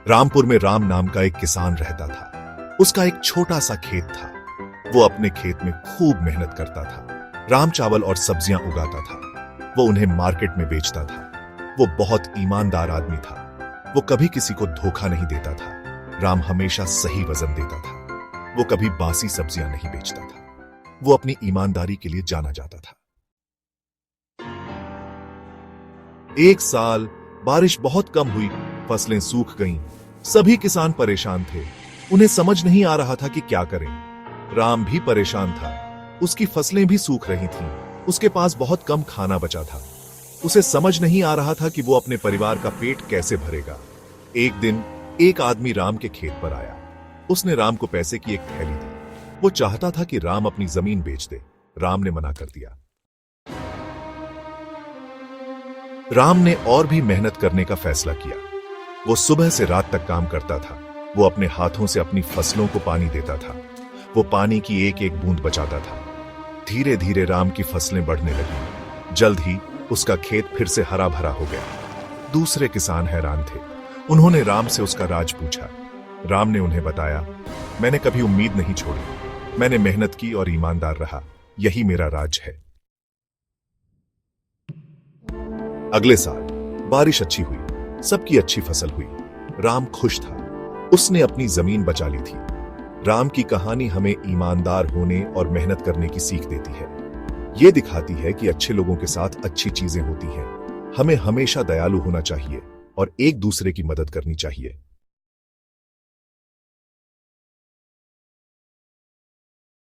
रामपुर में राम नाम का एक किसान रहता था। उसका एक छोटा सा खेत था। वो अपने खेत में खूब मेहनत करता था। राम चावल और सब्जियां उगाता था। वो उन्हें मार्केट में बेचता था। वो बहुत ईमानदार आदमी था। वो कभी किसी को धोखा नहीं देता था। राम हमेशा सही वजन देता था। वो कभी बासी सब्जियां नहीं बेचता था। वो अपनी ईमानदारी के लिए जाना जाता था। एक साल बारिश बहुत कम हुई, फसलें सूख गईं। सभी किसान परेशान थे। उन्हें समझ नहीं आ रहा था कि क्या करें। राम भी परेशान था। उसकी फसलें भी सूख रही थीं। उसके पास बहुत कम खाना बचा था। उसे समझ नहीं आ रहा था कि वो अपने परिवार का पेट कैसे भरेगा। एक दिन एक आदमी राम के खेत पर आया। उसने राम को पैसे की एक थैली दी। वो चाहता था कि राम अपनी जमीन बेच दे। राम ने मना कर दिया। राम ने और भी मेहनत करने का फैसला किया। वो सुबह से रात तक काम करता था। वो अपने हाथों से अपनी फसलों को पानी देता था। वो पानी की एक एक बूंद बचाता था। धीरे धीरे राम की फसलें बढ़ने लगी। जल्द ही उसका खेत फिर से हरा भरा हो गया। दूसरे किसान हैरान थे। उन्होंने राम से उसका राज पूछा। राम ने उन्हें बताया, मैंने कभी उम्मीद नहीं छोड़ी। मैंने मेहनत की और ईमानदार रहा। यही मेरा राज है। अगले साल बारिश अच्छी हुई। सबकी अच्छी फसल हुई। राम खुश था। उसने अपनी जमीन बचा ली थी। राम की कहानी हमें ईमानदार होने और मेहनत करने की सीख देती है। ये दिखाती है कि अच्छे लोगों के साथ अच्छी चीजें होती हैं। हमें हमेशा दयालु होना चाहिए और एक दूसरे की मदद करनी चाहिए।